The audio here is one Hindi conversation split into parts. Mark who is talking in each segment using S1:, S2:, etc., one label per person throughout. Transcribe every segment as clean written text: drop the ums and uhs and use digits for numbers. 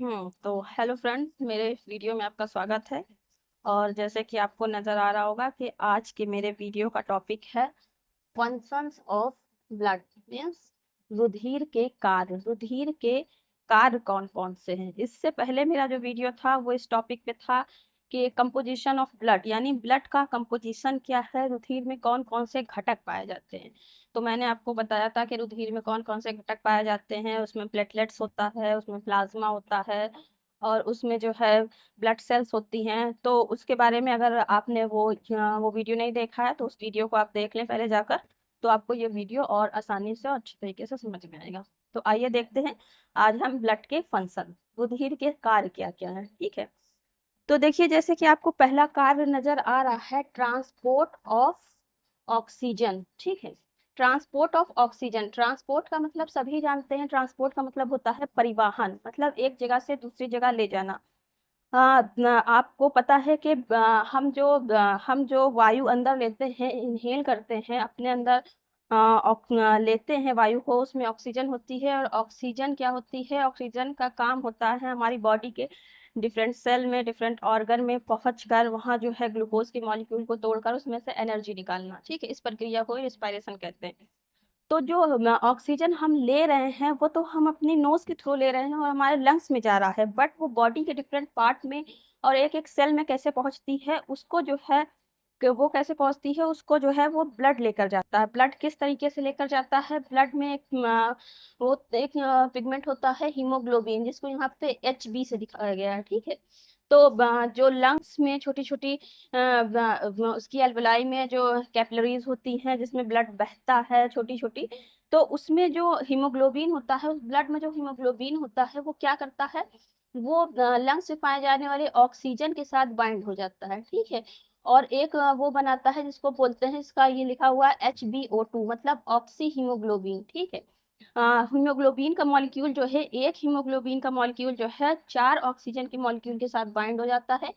S1: तो हेलो फ्रेंड्स, मेरे वीडियो में आपका स्वागत है। और जैसे कि आपको नज़र आ रहा होगा कि आज के मेरे वीडियो का टॉपिक है फंक्शंस ऑफ ब्लड। मीन्स रुधिर के कार्य कौन कौन से हैं। इससे पहले मेरा जो वीडियो था वो इस टॉपिक पे था कि कंपोजिशन ऑफ ब्लड, यानी ब्लड का कंपोजिशन क्या है, रुधिर में कौन कौन से घटक पाए जाते हैं। तो मैंने आपको बताया था कि रुधिर में कौन कौन से घटक पाए जाते हैं। उसमें प्लेटलेट्स होता है, उसमें प्लाज्मा होता है, और उसमें जो है ब्लड सेल्स होती हैं। तो उसके बारे में अगर आपने वो वीडियो नहीं देखा है तो उस वीडियो को आप देख लें पहले जाकर। तो आपको ये वीडियो और आसानी से और अच्छी तरीके से समझ में आएगा। तो आइए देखते हैं आज हम ब्लड के फंक्शन, रुधिर के कार्य क्या क्या है। ठीक है, तो देखिए जैसे कि आपको पहला कार्य नजर आ रहा है, ट्रांसपोर्ट ऑफ ऑक्सीजन। ठीक है, ट्रांसपोर्ट ऑफ ऑक्सीजन। ट्रांसपोर्ट का मतलब सभी जानते हैं, ट्रांसपोर्ट का मतलब होता है परिवहन, मतलब एक जगह से दूसरी जगह ले जाना। आपको पता है कि हम जो वायु अंदर लेते हैं, इनहेल करते हैं अपने अंदर, लेते हैं वायु को, उसमें ऑक्सीजन होती है। और ऑक्सीजन क्या होती है, ऑक्सीजन का काम होता है हमारी बॉडी के डिफरेंट सेल में, डिफरेंट ऑर्गन में पहुंच कर वहाँ जो है ग्लूकोज के मॉलिक्यूल को तोड़कर उसमें से एनर्जी निकालना। ठीक है, इस प्रक्रिया को रिस्पायरेशन कहते हैं। तो जो ऑक्सीजन हम ले रहे हैं वो तो हम अपनी नोज के थ्रू ले रहे हैं और हमारे लंग्स में जा रहा है, बट वो बॉडी के डिफरेंट पार्ट में और एक एक सेल में कैसे पहुंचती है, उसको जो है कि वो कैसे पहुंचती है, उसको जो है वो ब्लड लेकर जाता है। ब्लड किस तरीके से लेकर जाता है, ब्लड में वो एक पिगमेंट होता है हीमोग्लोबिन, जिसको यहाँ पे HB से दिखाया गया है। ठीक है, तो जो लंग्स में छोटी छोटी उसकी एल्वेलाई में जो कैपिलरीज होती हैं जिसमें ब्लड बहता है छोटी छोटी, तो उसमें जो हीमोग्लोबिन होता है, उस ब्लड में जो हीमोग्लोबिन होता है वो क्या करता है, वो लंग्स में पाए जाने वाले ऑक्सीजन के साथ बाइंड हो जाता है। ठीक है, और एक वो बनाता है जिसको बोलते हैं, इसका ये लिखा हुआ है HBO2, मतलब ऑक्सी हीमोग्लोबिन। ठीक है, हीमोग्लोबिन का मॉलिक्यूल जो है, एक हीमोग्लोबिन का मॉलिक्यूल जो है 4 ऑक्सीजन के मॉलिक्यूल के साथ बाइंड हो जाता है।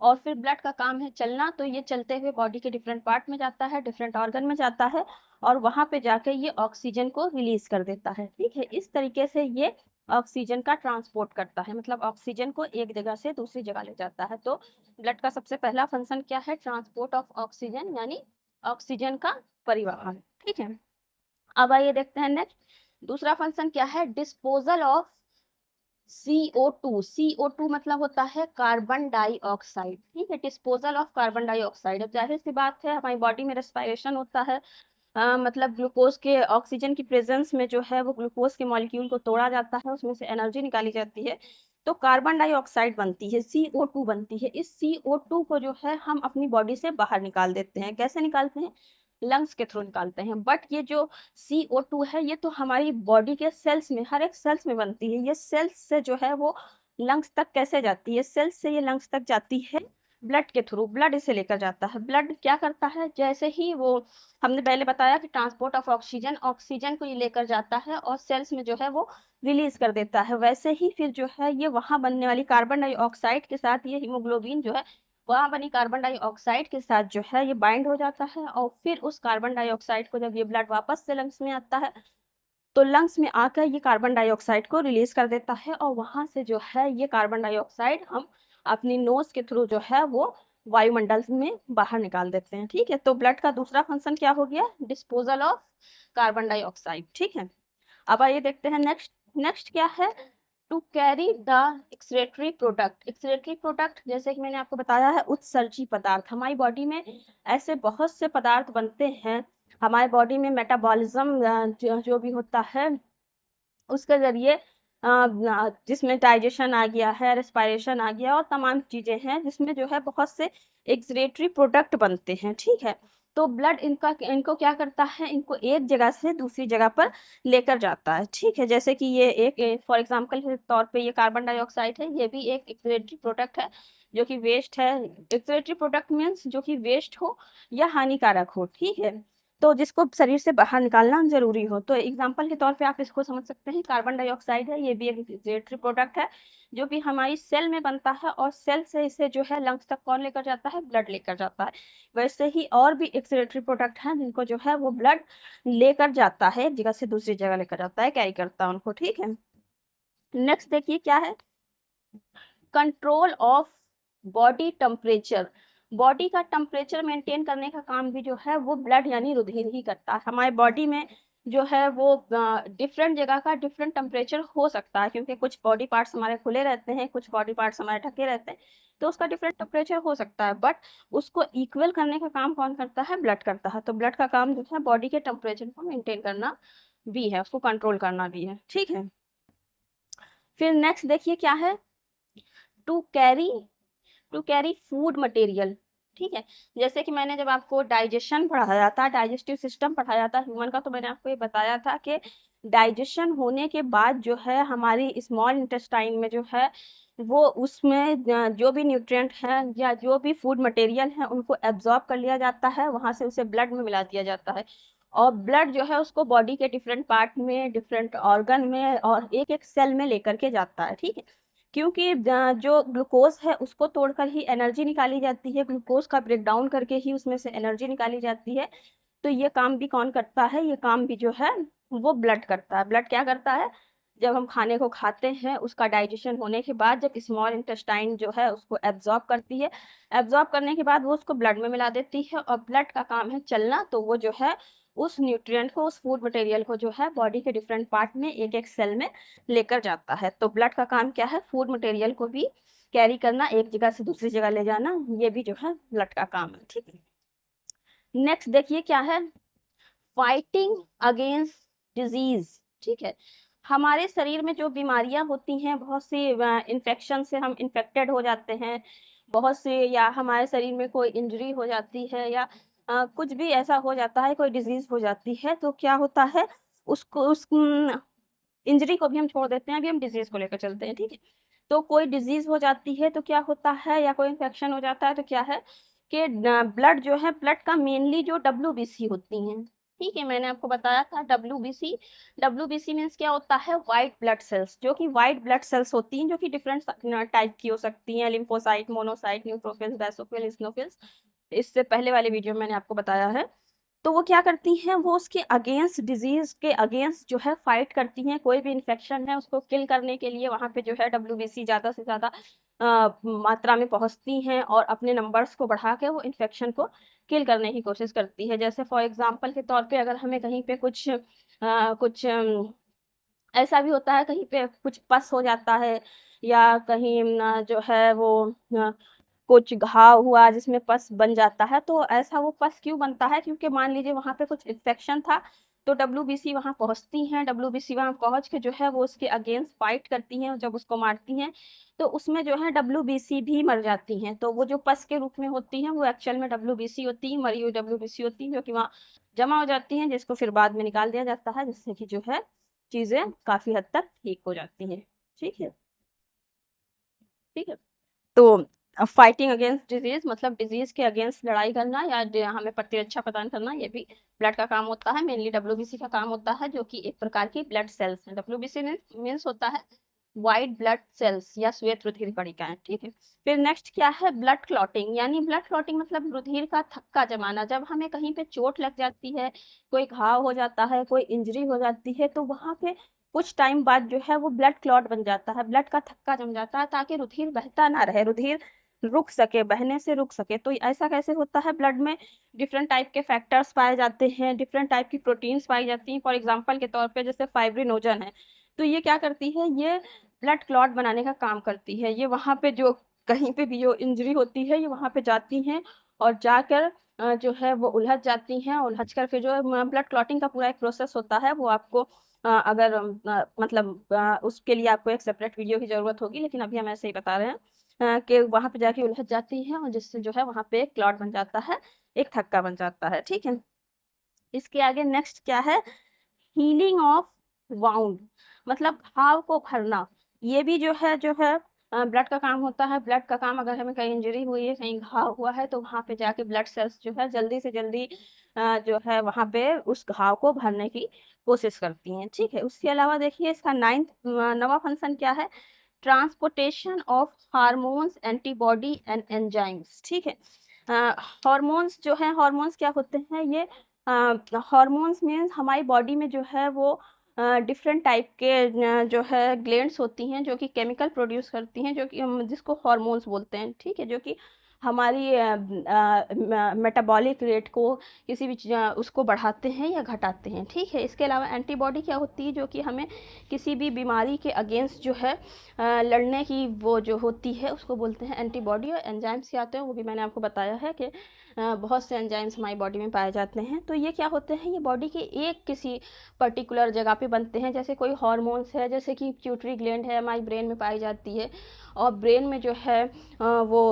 S1: और फिर ब्लड का काम है चलना, तो ये चलते हुए बॉडी के डिफरेंट पार्ट में जाता है, डिफरेंट ऑर्गन में जाता है, और वहां पे जाकर ये ऑक्सीजन को रिलीज कर देता है। ठीक है, इस तरीके से ये ऑक्सीजन का ट्रांसपोर्ट करता है, मतलब ऑक्सीजन को एक जगह से दूसरी जगह ले जाता है। तो ब्लड का सबसे पहला फंक्शन क्या है, ट्रांसपोर्ट ऑफ ऑक्सीजन, यानी ऑक्सीजन का परिवहन। ठीक है, अब आइए देखते हैं नेक्स्ट, दूसरा फंक्शन क्या है, डिस्पोजल ऑफ CO2। CO2 मतलब होता है कार्बन डाइऑक्साइड। ठीक है, डिस्पोजल ऑफ कार्बन डाइऑक्साइड। अब जाहिर सी बात है, हमारी बॉडी में रेस्पिरेशन होता है, मतलब ग्लूकोज के, ऑक्सीजन की प्रेजेंस में जो है वो ग्लूकोज के मॉलिक्यूल को तोड़ा जाता है, उसमें से एनर्जी निकाली जाती है, तो कार्बन डाइऑक्साइड बनती है, CO2 बनती है। इस CO2 को जो है हम अपनी बॉडी से बाहर निकाल देते हैं। कैसे निकालते हैं, लंग्स के थ्रू निकालते हैं। बट ये जो CO2 है ये तो हमारी बॉडी के सेल्स में, हर एक सेल्स में बनती है। ये सेल्स से जो है वो लंग्स तक कैसे जाती है, सेल्स से ये लंग्स तक जाती है ब्लड के थ्रू। ब्लड इसे लेकर जाता है। ब्लड क्या करता है, जैसे ही वो, हमने पहले बताया कि ट्रांसपोर्ट ऑफ ऑक्सीजन, ऑक्सीजन को ये लेकर जाता है और सेल्स में जो है वो रिलीज कर देता है, वैसे ही फिर जो है ये वहां बनने वाली कार्बन डाइऑक्साइड के साथ, ये हीमोग्लोबिन जो है वहां बनी कार्बन डाइऑक्साइड के साथ जो है ये बाइंड हो जाता है। और फिर उस कार्बन डाइऑक्साइड को जब ये ब्लड वापस से लंग्स में आता है, तो लंग्स में आकर ये कार्बन डाइऑक्साइड को रिलीज कर देता है, और वहां से जो है ये कार्बन डाइऑक्साइड हम अपनी नोज के थ्रू जो है वो वायुमंडल में बाहर निकाल देते हैं। ठीक है, तो ब्लड का दूसरा फंक्शन क्या हो गया, डिस्पोजल ऑफ कार्बन डाइऑक्साइड। ठीक है, अब आइए देखते हैं नेक्स्ट। नेक्स्ट क्या है, to carry the excretory product. Excretory product जैसे कि मैंने आपको बताया है, उत्सर्जी पदार्थ। हमारी बॉडी में ऐसे बहुत से पदार्थ बनते हैं, हमारे बॉडी में मेटाबॉलिज्म जो भी होता है उसके जरिए, जिसमें डाइजेशन आ गया है, रेस्पिरेशन आ गया, और तमाम चीजें हैं जिसमें जो है बहुत से एक्सक्रीटरी प्रोडक्ट बनते हैं। ठीक है, तो ब्लड इनको क्या करता है, इनको एक जगह से दूसरी जगह पर लेकर जाता है। ठीक है, जैसे कि ये एक फॉर एग्जांपल के तौर पे ये कार्बन डाइऑक्साइड है, ये भी एक एक्सक्रीटरी प्रोडक्ट है जो कि वेस्ट है। एक्सक्रीटरी प्रोडक्ट मीन्स जो कि वेस्ट हो या हानिकारक हो। ठीक है, तो जिसको शरीर से बाहर निकालना जरूरी हो। तो एग्जाम्पल के तौर पे आप इसको समझ सकते हैं, कार्बन डाइऑक्साइड है, ये भी एक एक्सक्रीटरी प्रोडक्ट है जो कि हमारी सेल में बनता है, और सेल से इसे जो है लंग्स तक कौन लेकर जाता है, ब्लड लेकर जाता है। वैसे ही और भी एक्सक्रीटरी प्रोडक्ट हैं जिनको जो है वो ब्लड लेकर जाता है, एक जगह से दूसरी जगह लेकर जाता है, कैरी करता है उनको। ठीक है, नेक्स्ट देखिए क्या है, control of body temperature, body का टेम्परेचर मेंटेन करने का काम भी जो है वो ब्लड यानी रुधिर ही करता है। हमारे बॉडी में जो है वो डिफरेंट जगह का डिफरेंट टेम्परेचर हो सकता है, क्योंकि कुछ बॉडी पार्ट्स हमारे खुले रहते हैं, कुछ बॉडी पार्ट्स हमारे ढके रहते हैं, तो उसका डिफरेंट टेम्परेचर हो सकता है, बट उसको इक्वल करने का काम कौन करता है? ब्लड करता है। तो ब्लड का काम जो है बॉडी के टेम्परेचर को मेंटेन करना भी है, उसको कंट्रोल करना भी है, ठीक है। फिर नेक्स्ट देखिए क्या है, टू कैरी फूड मटेरियल, ठीक है। जैसे कि मैंने जब आपको डाइजेशन पढ़ाया था, डाइजेस्टिव सिस्टम पढ़ाया था ह्यूमन का, तो मैंने आपको ये बताया था कि डाइजेशन होने के बाद जो है हमारी स्मॉल इंटेस्टाइन में जो है वो उसमें जो भी न्यूट्रिएंट हैं या जो भी फूड मटेरियल है उनको एब्जॉर्ब कर लिया जाता है, वहां से उसे ब्लड में मिला दिया जाता है, और ब्लड जो है उसको बॉडी के डिफरेंट पार्ट में, डिफरेंट ऑर्गन में और एक एक सेल में लेकर के जाता है, ठीक है। क्योंकि जो ग्लूकोज है उसको तोड़कर ही एनर्जी निकाली जाती है, ग्लूकोज का ब्रेक डाउन करके ही उसमें से एनर्जी निकाली जाती है। तो ये काम भी कौन करता है? ये काम भी जो है वो ब्लड करता है। ब्लड क्या करता है? जब हम खाने को खाते हैं उसका डाइजेशन होने के बाद जब स्मॉल इंटेस्टाइन जो है उसको एब्जॉर्ब करती है, एब्जॉर्ब करने के बाद वो उसको ब्लड में मिला देती है, और ब्लड का काम है चलना, तो वो जो है उस न्यूट्रिएंट को, उस फूड मटेरियल को जो है बॉडी के डिफरेंट पार्ट में एक एक सेल में लेकर जाता है। तो ब्लड का काम क्या है? फूड मटेरियल को भी कैरी करना, एक जगह से दूसरी जगह ले जाना, ये भी जो है ब्लड का काम है, ठीक है। नेक्स्ट देखिए क्या है, फाइटिंग अगेंस्ट डिजीज, ठीक है। हमारे शरीर में जो बीमारियां होती हैं, बहुत सी इन्फेक्शन से हम इन्फेक्टेड हो जाते हैं, बहुत से, या हमारे शरीर में कोई इंजरी हो जाती है, या कुछ भी ऐसा हो जाता है, कोई डिजीज हो जाती है, तो क्या होता है उसको, उस इंजरी को भी हम छोड़ देते हैं, अभी हम डिजीज को लेकर चलते हैं, ठीक है। तो कोई डिजीज हो जाती है तो क्या होता है, या कोई इन्फेक्शन हो जाता है तो क्या है कि ब्लड जो है, ब्लड का मेनली जो WBC होती हैं, ठीक है, मैंने आपको बताया था WBC। WBC मीन्स क्या होता है? व्हाइट ब्लड सेल्स, जो कि व्हाइट ब्लड सेल्स होती हैं, जो कि डिफरेंट टाइप की हो सकती हैं, लिम्फोसाइट, मोनोसाइट, न्यूट्रोफिल्स, बेसोफिल, इस्नोफिल्स, इससे पहले वाले वीडियो में मैंने आपको बताया है। तो वो क्या करती हैं? वो उसके अगेंस्ट, डिजीज के अगेंस्ट जो है फाइट करती हैं, कोई भी इन्फेक्शन है उसको किल करने के लिए वहां पे जो है WBC ज्यादा से ज्यादा मात्रा में पहुंचती हैं, और अपने नंबर्स को बढ़ा के वो इन्फेक्शन को किल करने की कोशिश करती है। जैसे फॉर एग्जांपल के तौर पे अगर हमें कहीं पे कुछ ऐसा भी होता है, कहीं पे कुछ पस हो जाता है, या कहीं जो है वो कुछ घाव हुआ जिसमें पस बन जाता है, तो ऐसा वो पस क्यों बनता है? क्योंकि मान लीजिए वहां पे कुछ इन्फेक्शन था, तो WBC वहां पहुंचती हैं, WBC वहां पहुंच के जो है वो उसके अगेंस्ट फाइट करती हैं, जब उसको मारती हैं तो उसमें जो है WBC भी मर जाती हैं। तो वो जो पस के रूप में होती हैं वो एक्चुअल में WBC होती है, मरी हुई WBC होती है, जो कि वहाँ जमा हो जाती हैं, जिसको फिर बाद में निकाल दिया जाता है, जिससे कि जो है चीजें काफी हद तक ठीक हो जाती हैं, ठीक है, ठीक है। तो फाइटिंग अगेंस्ट डिजीज मतलब डिजीज के अगेंस्ट लड़ाई करना, या हमें प्रतिरक्षा प्रदान करना, ये भी ब्लड का काम होता है। मेनली WBC का काम होता है, जो कि एक प्रकार की ब्लड सेल्स है। WBC मीन्स होता है व्हाइट ब्लड सेल्स या श्वेत रुधिर कणिकाएं, ठीक है। फिर नेक्स्ट क्या है, ब्लड क्लॉटिंग, यानी ब्लड क्लॉटिंग मतलब रुधिर का थक्का जमाना। जब हमें कहीं पे चोट लग जाती है, कोई घाव हो जाता है, कोई इंजरी हो जाती है, तो वहां पे कुछ टाइम बाद जो है वो ब्लड क्लॉट बन जाता है, ब्लड का थक्का जम जाता है, ताकि रुधिर बहता ना रहे, रुधिर रुक सके, बहने से रुक सके। तो ऐसा कैसे होता है? ब्लड में डिफरेंट टाइप के फैक्टर्स पाए जाते हैं, डिफरेंट टाइप की प्रोटीन्स पाई जाती हैं। फॉर एग्जांपल के तौर पे जैसे फाइब्रिनोजन है, तो ये क्या करती है? ये ब्लड क्लॉट बनाने का काम करती है। ये वहां पे जो कहीं पे भी जो इंजरी होती है, ये वहां पे जाती हैं, और जाकर जो है वो उलझ जाती हैं, उलझ कर फिर जो ब्लड क्लॉटिंग का पूरा एक प्रोसेस होता है, वो आपको अगर मतलब उसके लिए आपको एक सेपरेट वीडियो की जरूरत होगी, लेकिन अभी हम ऐसे ही बता रहे हैं कि वहां पे जाके उलझ जाती है, और जिससे जो है वहां पे एक क्लॉट बन जाता है, एक थक्का बन जाता है, ठीक है। इसके आगे नेक्स्ट क्या है, हीलिंग ऑफ वाउंड, मतलब घाव को भरना। ये भी जो है ब्लड का काम होता है। ब्लड का काम, अगर हमें कहीं इंजरी हुई है, कहीं घाव हुआ है, तो वहां पे जाके ब्लड सेल्स जो है जल्दी से जल्दी जो है वहां पे उस घाव को भरने की कोशिश करती हैं, ठीक है। उसके अलावा देखिए इसका नवा फंक्शन क्या है, transportation of hormones, antibody and enzymes, ठीक है। हार्मोन्स जो है, हार्मोन्स क्या होते हैं? ये हार्मोन्स मीन्स हमारी बॉडी में जो है वो डिफरेंट टाइप के जो है ग्लैंड्स होती हैं जो कि केमिकल प्रोड्यूस करती हैं, जो कि हम जिसको हार्मोन्स बोलते हैं, ठीक है, जो कि हमारी मेटाबॉलिक रेट को किसी भी उसको बढ़ाते हैं या घटाते हैं, ठीक है। इसके अलावा एंटीबॉडी क्या होती है, जो कि हमें किसी भी बीमारी के अगेंस्ट जो है लड़ने की वो जो होती है उसको बोलते हैं एंटीबॉडी। और एंजाइम्स क्या होते हैं वो भी मैंने आपको बताया है कि बहुत से एंजाइम्स हमारी बॉडी में पाए जाते हैं। तो ये क्या होते हैं, ये बॉडी के एक किसी पर्टिकुलर जगह पे बनते हैं। जैसे कोई हार्मोन्स है, जैसे कि पिट्यूटरी ग्लैंड है, हमारी ब्रेन में पाई जाती है, और ब्रेन में जो है वो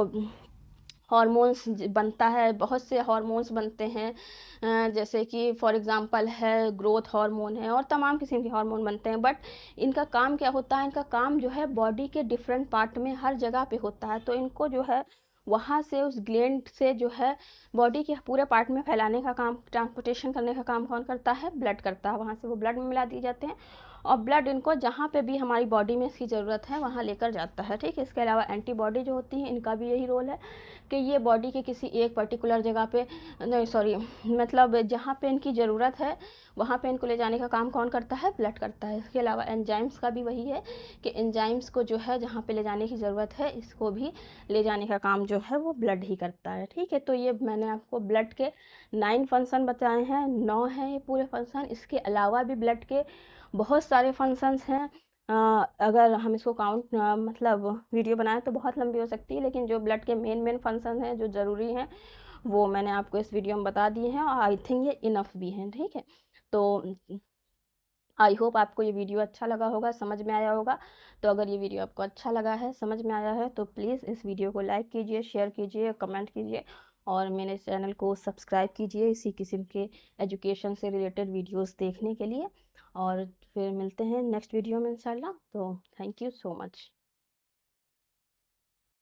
S1: हार्मोन्स बनता है, बहुत से हार्मोन्स बनते हैं, जैसे कि फॉर एग्जांपल है ग्रोथ हार्मोन है, और तमाम किस्म के हार्मोन बनते हैं। बट इनका काम क्या होता है, इनका काम जो है बॉडी के डिफरेंट पार्ट में हर जगह पे होता है। तो इनको जो है वहाँ से उस ग्लैंड से जो है बॉडी के पूरे पार्ट में फैलाने का काम, ट्रांसपोर्टेशन करने का काम कौन करता है, ब्लड करता है। वहाँ से वो ब्लड में मिला दिए जाते हैं, और ब्लड इनको जहाँ पे भी हमारी बॉडी में इसकी ज़रूरत है वहाँ लेकर जाता है, ठीक है। इसके अलावा एंटीबॉडी जो होती हैं इनका भी यही रोल है कि ये बॉडी के किसी एक पर्टिकुलर जगह पे, नहीं सॉरी, मतलब जहाँ पे इनकी ज़रूरत है वहाँ पे इनको ले जाने का काम कौन करता है, ब्लड करता है। इसके अलावा एंजाइम्स का भी वही है कि एंजाइम्स को जो है जहाँ पे ले जाने की ज़रूरत है इसको भी ले जाने का काम जो है वो ब्लड ही करता है, ठीक है। तो ये मैंने आपको ब्लड के 9 फंक्शन बताए हैं, 9 हैं ये पूरे फंक्शन। इसके अलावा भी ब्लड के बहुत सारे फंक्शंस हैं। अगर हम इसको काउंट मतलब वीडियो बनाएं तो बहुत लंबी हो सकती है, लेकिन जो ब्लड के मेन मेन फंक्शन हैं जो ज़रूरी हैं वो मैंने आपको इस वीडियो में बता दिए हैं, और आई थिंक ये इनफ भी हैं, ठीक है। तो आई होप आपको ये वीडियो अच्छा लगा होगा, समझ में आया होगा। तो अगर ये वीडियो आपको अच्छा लगा है, समझ में आया है, तो प्लीज़ इस वीडियो को लाइक कीजिए, शेयर कीजिए, कमेंट कीजिए, और मेरे चैनल को सब्सक्राइब कीजिए इसी किस्म के एजुकेशन से रिलेटेड वीडियोस देखने के लिए। और फिर मिलते हैं नेक्स्ट वीडियो में इंशाल्लाह। तो थैंक यू सो मच।